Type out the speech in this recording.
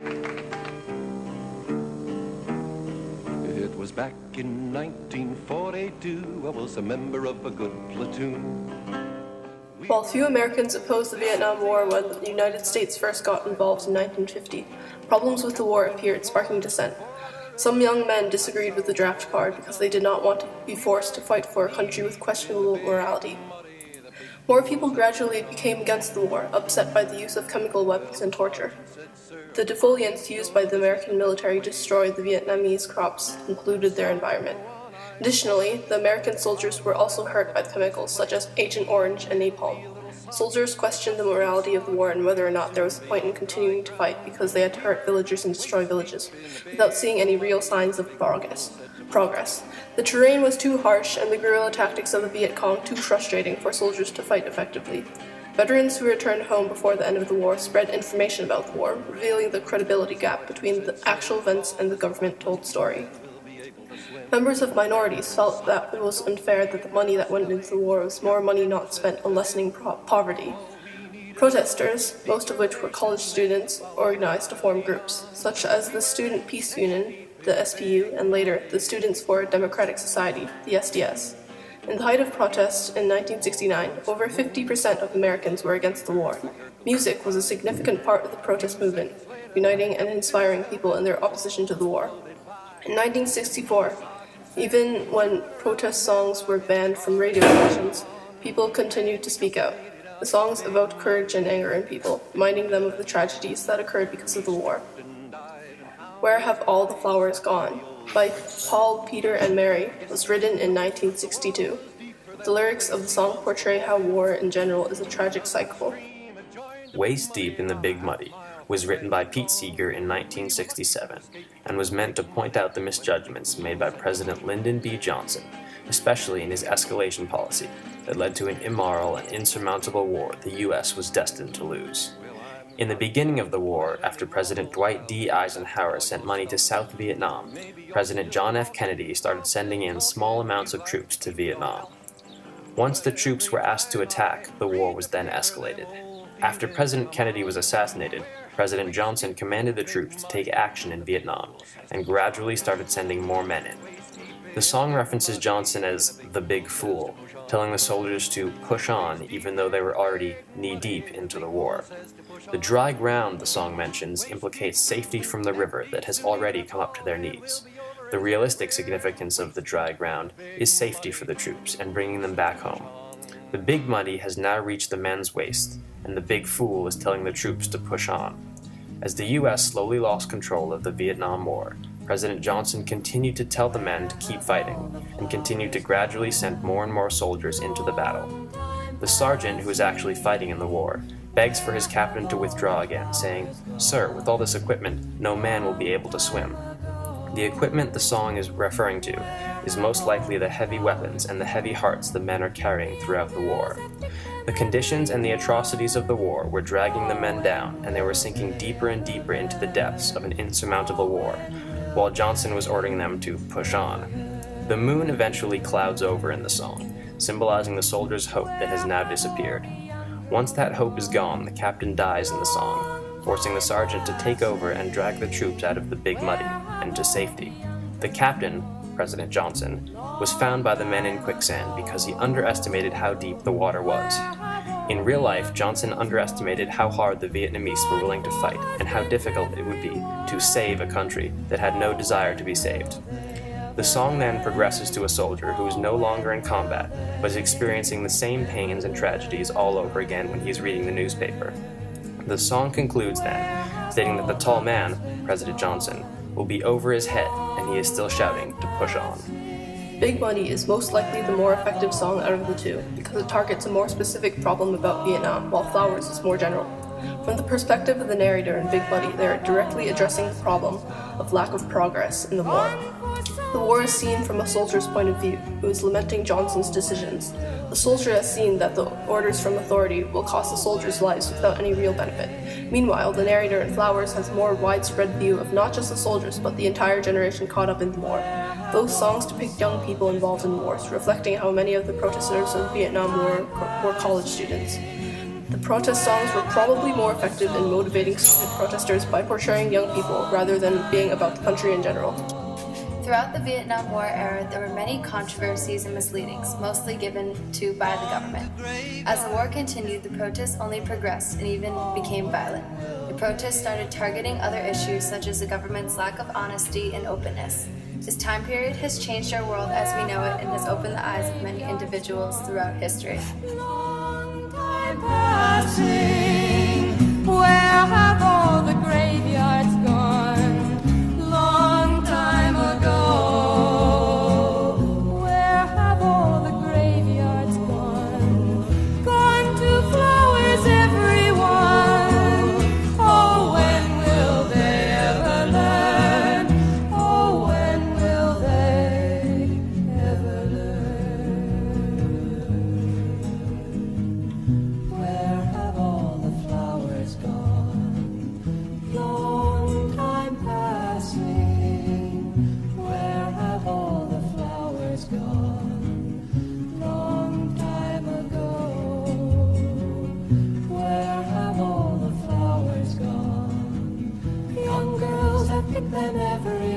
It was back in 1942, I was a member of a good platoon. While few Americans opposed the Vietnam War when the United States first got involved in 1950, problems with the war appeared, sparking dissent. Some young men disagreed with the draft card because they did not want to be forced to fight for a country with questionable morality. More people gradually became against the war, upset by the use of chemical weapons and torture. The defoliants used by the American military to destroy the Vietnamese crops included their environment. Additionally, the American soldiers were also hurt by the chemicals such as Agent Orange and napalm. Soldiers questioned the morality of the war and whether or not there was a point in continuing to fight because they had to hurt villagers and destroy villages, without seeing any real signs of progress. The terrain was too harsh and the guerrilla tactics of the Viet Cong too frustrating for soldiers to fight effectively. Veterans who returned home before the end of the war spread information about the war, revealing the credibility gap between the actual events and the government-told story. Members of minorities felt that it was unfair that the money that went into the war was more money not spent on lessening poverty. Protesters, most of which were college students, organized to form groups, such as the Student Peace Union, the SPU, and later the Students for a Democratic Society, the SDS. In the height of protests in 1969, over 50% of Americans were against the war. Music was a significant part of the protest movement, uniting and inspiring people in their opposition to the war. In 1964, even when protest songs were banned from radio stations, people continued to speak out. The songs evoked courage and anger in people, reminding them of the tragedies that occurred because of the war. Where Have All the Flowers Gone? By Paul, Peter, and Mary was written in 1962. The lyrics of the song portray how war in general is a tragic cycle. Waist Deep in the Big Muddy was written by Pete Seeger in 1967 and was meant to point out the misjudgments made by President Lyndon B. Johnson, especially in his escalation policy that led to an immoral and insurmountable war the U.S. was destined to lose. In the beginning of the war, after President Dwight D. Eisenhower sent money to South Vietnam, President John F. Kennedy started sending in small amounts of troops to Vietnam. Once the troops were asked to attack, the war was then escalated. After President Kennedy was assassinated, President Johnson commanded the troops to take action in Vietnam and gradually started sending more men in. The song references Johnson as the Big Fool, telling the soldiers to push on even though they were already knee-deep into the war. The dry ground the song mentions implicates safety from the river that has already come up to their knees. The realistic significance of the dry ground is safety for the troops and bringing them back home. The Big Muddy has now reached the men's waist, and the Big Fool is telling the troops to push on. As the U.S. slowly lost control of the Vietnam War, President Johnson continued to tell the men to keep fighting, and continued to gradually send more and more soldiers into the battle. The sergeant who is actually fighting in the war begs for his captain to withdraw again, saying, "Sir, with all this equipment, no man will be able to swim." The equipment the song is referring to is most likely the heavy weapons and the heavy hearts the men are carrying throughout the war. The conditions and the atrocities of the war were dragging the men down, and they were sinking deeper and deeper into the depths of an insurmountable war, while Johnson was ordering them to push on. The moon eventually clouds over in the song, symbolizing the soldiers' hope that has now disappeared. Once that hope is gone, the captain dies in the song, forcing the sergeant to take over and drag the troops out of the Big Muddy and to safety. The captain, President Johnson, was found by the men in quicksand because he underestimated how deep the water was. In real life, Johnson underestimated how hard the Vietnamese were willing to fight and how difficult it would be to save a country that had no desire to be saved. The song then progresses to a soldier who is no longer in combat, but is experiencing the same pains and tragedies all over again when he is reading the newspaper. The song concludes then, stating that the tall man, President Johnson, will be over his head, and he is still shouting to push on. Big Muddy is most likely the more effective song out of the two, because it targets a more specific problem about Vietnam, while Flowers is more general. From the perspective of the narrator in Big Muddy, they are directly addressing the problem of lack of progress in the war. The war is seen from a soldier's point of view, who is lamenting Johnson's decisions. The soldier has seen that the orders from authority will cost the soldiers' lives without any real benefit. Meanwhile, the narrator in Flowers has a more widespread view of not just the soldiers, but the entire generation caught up in the war. Both songs depict young people involved in wars, reflecting how many of the protesters of the Vietnam War were college students. The protest songs were probably more effective in motivating student protesters by portraying young people rather than being about the country in general. Throughout the Vietnam War era, there were many controversies and misleadings, mostly given to by the government. As the war continued, the protests only progressed and even became violent. The protests started targeting other issues such as the government's lack of honesty and openness. This time period has changed our world as we know it and has opened the eyes of many individuals throughout history. Long time passing, where have all the graveyards gone? Long time ago, where have all the graveyards gone? Gone to flowers, everyone. Oh, when will they ever learn? Oh, when will they ever learn? Where have all the flowers gone? Long time passing. Where have all the flowers gone? Long time ago. Where have all the flowers gone? Young girls have picked them every